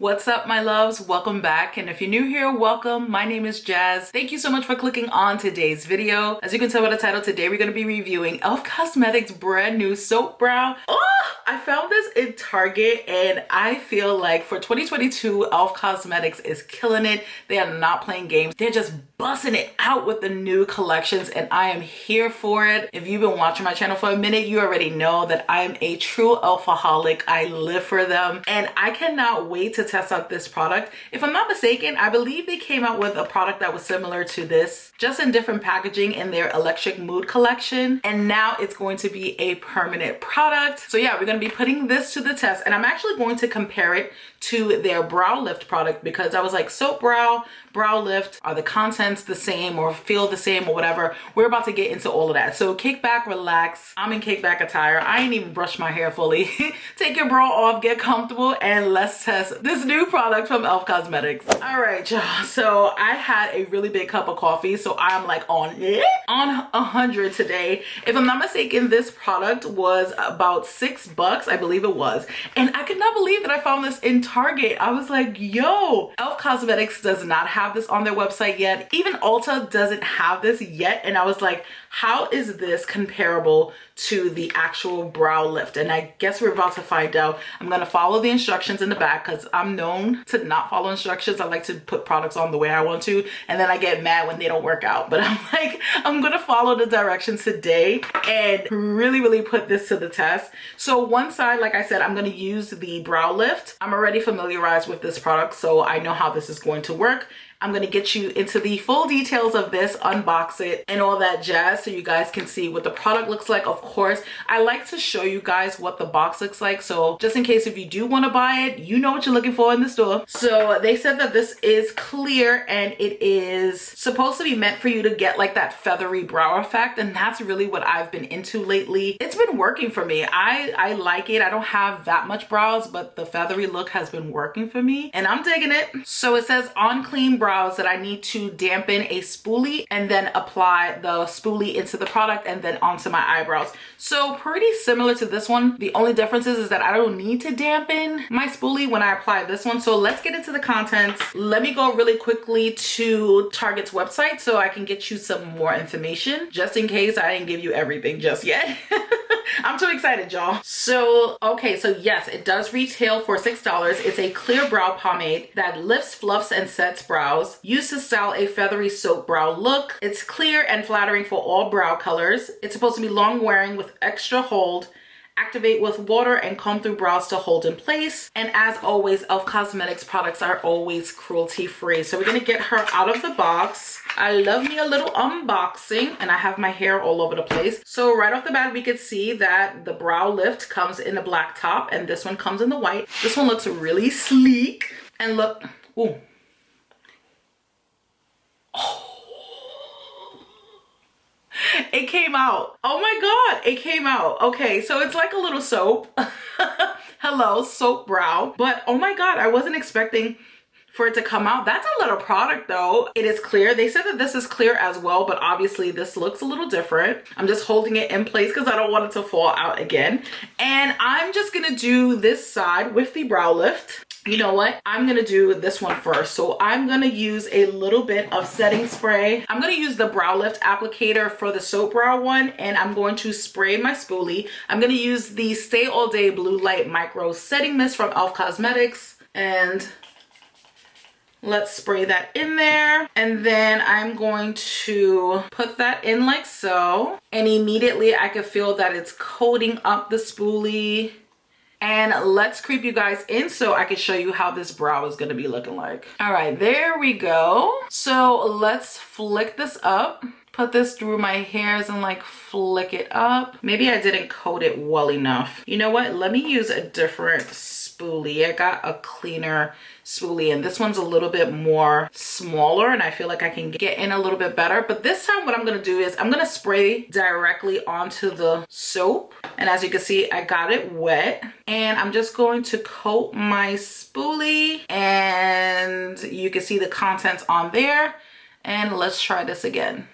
What's up, my loves? Welcome back. And if you're new here, welcome. My name is Jazz. Thank you so much for clicking on today's video. As you can tell by the title, today we're going to be reviewing e.l.f. Cosmetics brand new soap brow. Oh, I found this in Target and I feel like for 2022, e.l.f. Cosmetics is killing it. They are not playing games. They're just busting it out with the new collections and I am here for it. If you've been watching my channel for a minute, you already know that I am a true e.l.f-aholic. I live for them and I cannot wait to test out this product. If I'm not mistaken, I believe they came out with a product that was similar to this, just in different packaging in their Electric Mood collection. And now it's going to be a permanent product. So yeah, we're going to be putting this to the test and I'm actually going to compare it to their brow lift product because I was like, soap brow, brow lift, are the contents the same or feel the same or whatever? We're about to get into all of that. So kick back, relax. I'm in kick back attire. I ain't even brushed my hair fully. Take your bra off, get comfortable, and let's test this new product from e.l.f. Cosmetics. All right, y'all. So I had a really big cup of coffee, so I'm like on 100 today. If I'm not mistaken, this product was about $6, I believe it was. And I could not believe that I found this in Target. I was like, yo, e.l.f. Cosmetics does not have this on their website yet. Even Ulta doesn't have this yet. And I was like, how is this comparable to the actual brow lift? And I guess we're about to find out. I'm going to follow the instructions in the back because I'm known to not follow instructions. I like to put products on the way I want to, and then I get mad when they don't work out. But I'm like, I'm going to follow the directions today and really put this to the test. So one side, like I said, I'm going to use the brow lift. I'm already familiarized with this product, so I know how this is going to work. I'm going to get you into the full details of this, unbox it, and all that jazz so you guys can see what the product looks like. Of course, I like to show you guys what the box looks like. So just in case if you do want to buy it, you know what you're looking for in the store. So they said that this is clear and it is supposed to be meant for you to get like that feathery brow effect. And that's really what I've been into lately. It's been working for me. I like it. I don't have that much brows, but the feathery look has been working for me and I'm digging it. So it says on clean brows that I need to dampen a spoolie and then apply the spoolie into the product and then onto my eyebrows. So pretty similar to this one. The only difference is that I don't need to dampen my spoolie when I apply this one. So let's get into the contents. Let me go really quickly to Target's website so I can get you some more information just in case I didn't give you everything just yet. I'm too excited, y'all. So, okay, so yes, it does retail for $6. It's a clear brow pomade that lifts, fluffs, and sets brows, used to style a feathery soap brow look. It's clear and flattering for all brow colors. It's supposed to be long wearing with extra hold. Activate with water and comb through brows to hold in place. And as always, e.l.f. Cosmetics products are always cruelty free. So we're gonna get her out of the box. I love me a little unboxing and I have my hair all over the place. So right off the bat, we could see that the brow lift comes in the black top and this one comes in the white. This one looks really sleek and look, ooh. Oh. It came out. Oh my God, it came out. Okay, so it's like a little soap. Hello, soap brow. But oh my God, I wasn't expecting for it to come out. That's a little product though. It is clear. They said that this is clear as well, but obviously this looks a little different. I'm just holding it in place because I don't want it to fall out again. And I'm just gonna do this side with the brow lift. You know what? I'm gonna do this one first. So I'm gonna use a little bit of setting spray. I'm gonna use the brow lift applicator for the soap brow one and I'm going to spray my spoolie. I'm gonna use the Stay All Day Blue Light Micro Setting Mist from e.l.f. Cosmetics and let's spray that in there. And then I'm going to put that in like so. And immediately I can feel that it's coating up the spoolie. And let's creep you guys in so I can show you how this brow is gonna be looking like. All right, there we go. So let's flick this up. Put this through my hairs and like flick it up. Maybe I didn't coat it well enough. You know what? Let me use a different spoolie. I got a cleaner spoolie and this one's a little bit more smaller and I feel like I can get in a little bit better. But this time what I'm gonna do is I'm gonna spray directly onto the soap. And as you can see, I got it wet and I'm just going to coat my spoolie and you can see the contents on there. And let's try this again.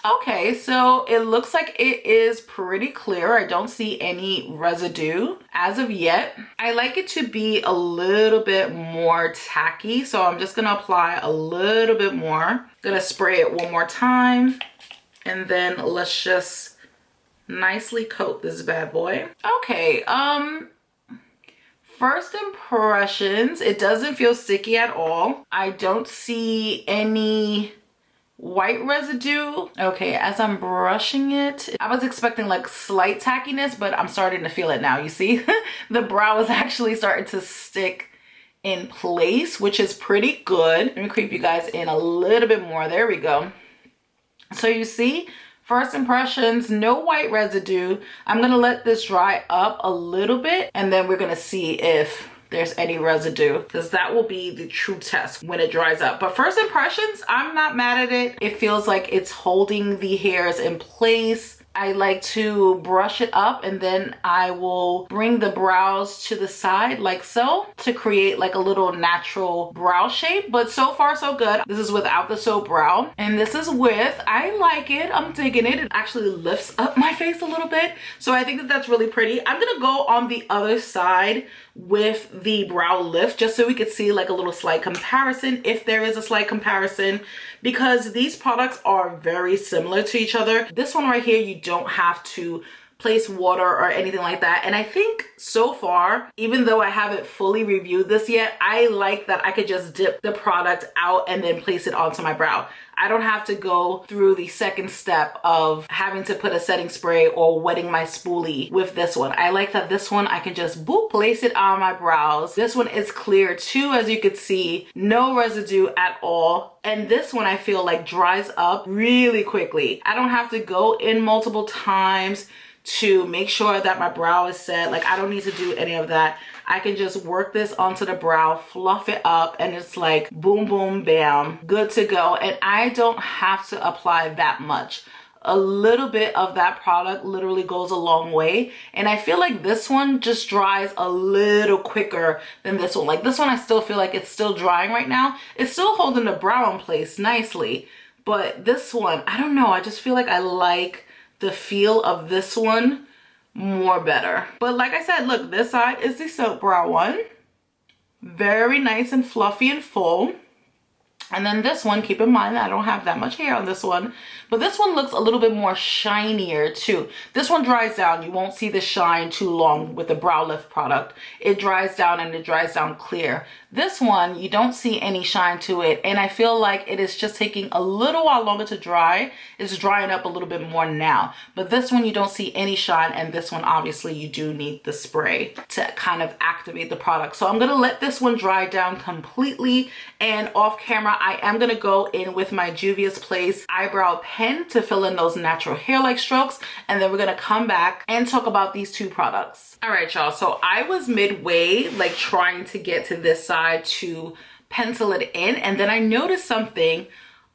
Okay, so it looks like it is pretty clear. I don't see any residue as of yet. I like it to be a little bit more tacky, so I'm just gonna apply a little bit more. Gonna spray it one more time, and then let's just nicely coat this bad boy. Okay, first impressions, it doesn't feel sticky at all. I don't see any white residue. Okay, as I'm brushing it, I was expecting like slight tackiness, but I'm starting to feel it now. You see, the brow is actually starting to stick in place, which is pretty good. Let me creep you guys in a little bit more. There we go. So you see, first impressions, no white residue. I'm gonna let this dry up a little bit, and then we're gonna see if there's any residue, because that will be the true test when it dries up. But first impressions, I'm not mad at it. It feels like it's holding the hairs in place. I like to brush it up, and then I will bring the brows to the side like so to create like a little natural brow shape. But so far so good. This is without the soap brow, and this is with. I like it. I'm digging it. It actually lifts up my face a little bit, so I think that that's really pretty. I'm gonna go on the other side with the brow lift just so we could see like a little slight comparison, if there is a slight comparison, because these products are very similar to each other. This one right here, you don't have to place water or anything like that. And I think so far, even though I haven't fully reviewed this yet, I like that I could just dip the product out and then place it onto my brow. I don't have to go through the second step of having to put a setting spray or wetting my spoolie with this one. I like that this one, I can just boop, place it on my brows. This one is clear too, as you can see, no residue at all. And this one I feel like dries up really quickly. I don't have to go in multiple times to make sure that my brow is set. Like, I don't need to do any of that. I can just work this onto the brow, fluff it up, and it's like boom, boom, bam, good to go. And I don't have to apply that much. A little bit of that product literally goes a long way. And I feel like this one just dries a little quicker than this one. Like, this one, I still feel like it's still drying right now. It's still holding the brow in place nicely. But this one, I don't know. I just feel like I like the feel of this one more better. But like I said, look, this side is the soap brow one. Very nice and fluffy and full. And then this one, keep in mind that I don't have that much hair on this one, but this one looks a little bit more shinier too. This one dries down. You won't see the shine too long with the brow lift product. It dries down and it dries down clear. This one, you don't see any shine to it, and I feel like it is just taking a little while longer to dry. It's drying up a little bit more now. But this one, you don't see any shine, and this one, obviously, you do need the spray to kind of activate the product. So I'm gonna let this one dry down completely, and off camera, I am gonna go in with my Juvia's Place eyebrow pen to fill in those natural hair-like strokes, and then we're gonna come back and talk about these two products. All right, y'all, so I was midway, like trying to get to this side to pencil it in, and then I noticed something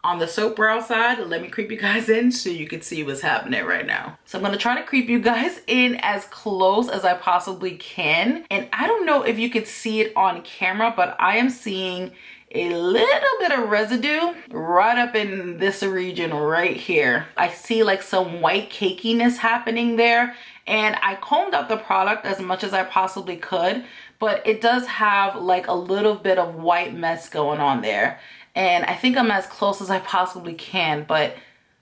on the soap brow side. Let me creep you guys in so you can see what's happening right now. So I'm gonna try to creep you guys in as close as I possibly can, and I don't know if you could see it on camera, but I am seeing a little bit of residue right up in this region right here. I see like some white cakiness happening there, and I combed up the product as much as I possibly could, but it does have like a little bit of white mess going on there. And I think I'm as close as I possibly can, but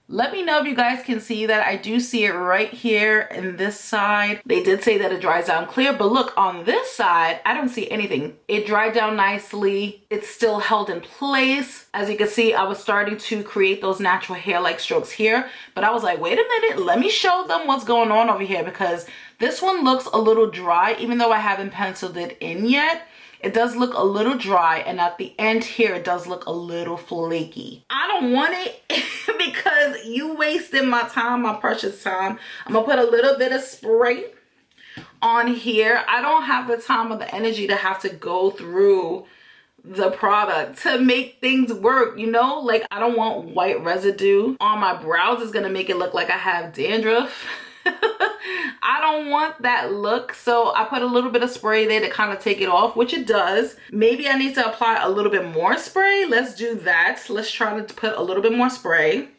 let me know if you guys can see that. I do see it right here in this side. They did say that it dries down clear, but look, on this side, I don't see anything. It dried down nicely. It's still held in place. As you can see, I was starting to create those natural hair-like strokes here, but I was like, wait a minute, let me show them what's going on over here, because this one looks a little dry, even though I haven't penciled it in yet. It does look a little dry, and at the end here, it does look a little flaky. I don't want it because you wasted my time, my precious time. I'm gonna put a little bit of spray on here. I don't have the time or the energy to have to go through the product to make things work, you know? Like, I don't want white residue on my brows. It's gonna make it look like I have dandruff. I don't want that look, so I put a little bit of spray there to kind of take it off, which it does. Maybe I need to apply a little bit more spray. Let's do that. Let's try to put a little bit more spray.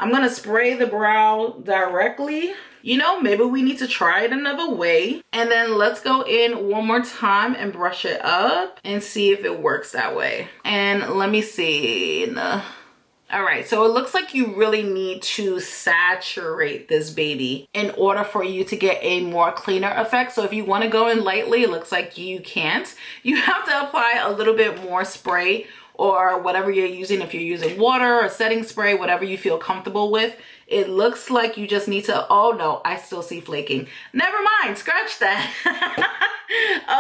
I'm gonna spray the brow directly. You know, maybe we need to try it another way. And then let's go in one more time and brush it up and see if it works that way. And let me see. All right, so it looks like you really need to saturate this baby in order for you to get a more cleaner effect. So if you want to go in lightly, it looks like you can't. You have to apply a little bit more spray or whatever you're using. If you're using water or setting spray, whatever you feel comfortable with. It looks like you just need to, oh no, I still see flaking. Never mind, scratch that.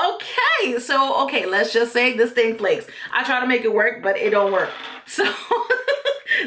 Okay, so, okay, let's just say this thing flakes. I try to make it work, but it don't work. So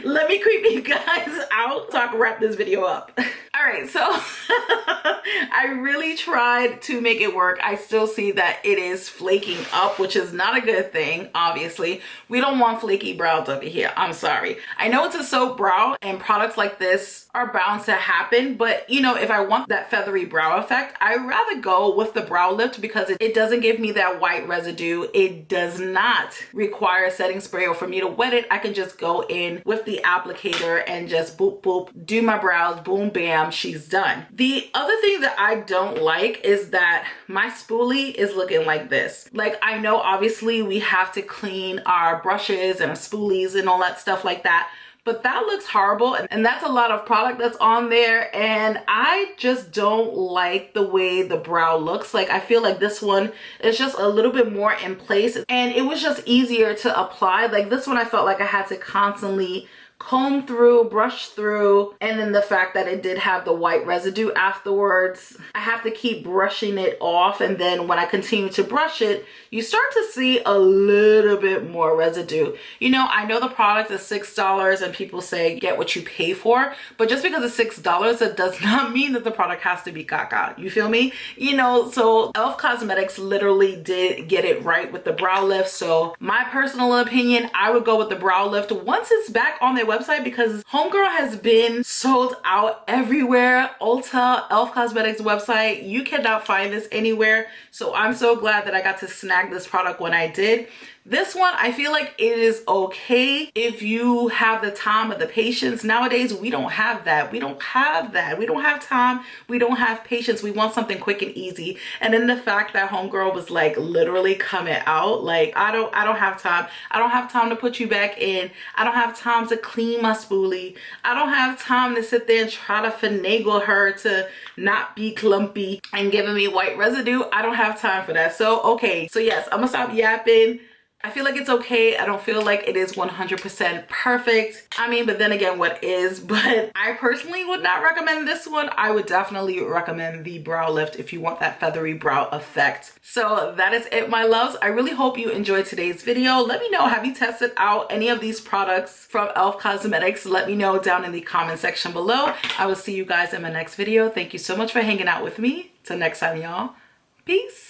let me creep you guys out so I can wrap this video up. All right, so I really tried to make it work. I still see that it is flaking up, which is not a good thing, obviously. We don't want flaky brows over here. I'm sorry. I know it's a soap brow and products like this are bound to happen, but you know, if I want that feathery brow effect, I'd rather go with the brow lift because it doesn't give me that white residue. It does not require setting spray or for me to wet it. I can just go in with the applicator and just boop, boop, do my brows, boom, bam, she's done. The other thing that I don't like is that my spoolie is looking like this. Like, I know obviously we have to clean our brushes and our spoolies and all that stuff like that, but that looks horrible, and that's a lot of product that's on there, and I just don't like the way the brow looks. Like, I feel like this one is just a little bit more in place, and it was just easier to apply. Like, this one I felt like I had to constantly comb through, brush through, and then the fact that it did have the white residue afterwards, I have to keep brushing it off, and then when I continue to brush it, you start to see a little bit more residue. You know, I know the product is $6 and people say get what you pay for, but just because it's $6, it does not mean that the product has to be caca. You feel me? You know, so e.l.f. Cosmetics literally did get it right with the brow lift. So my personal opinion, I would go with the brow lift once it's back on their website, because homegirl has been sold out everywhere. Ulta, e.l.f. Cosmetics website, you cannot find this anywhere. So I'm so glad that I got to snag this product when I did. This one, I feel like it is okay if you have the time or the patience. Nowadays, we don't have that. We don't have that. We don't have time. We don't have patience. We want something quick and easy. And then the fact that homegirl was like literally coming out, like, I don't have time. I don't have time to put you back in. I don't have time to clean my spoolie. I don't have time to sit there and try to finagle her to not be clumpy and giving me white residue. I don't have time for that. So, okay. So yes, I'm gonna stop yapping. I feel like it's okay. I don't feel like it is 100% perfect. I mean, but then again, what is? But I personally would not recommend this one. I would definitely recommend the brow lift if you want that feathery brow effect. So that is it, my loves. I really hope you enjoyed today's video. Let me know, have you tested out any of these products from e.l.f. Cosmetics? Let me know down in the comment section below. I will see you guys in my next video. Thank you so much for hanging out with me. Till next time, y'all. Peace.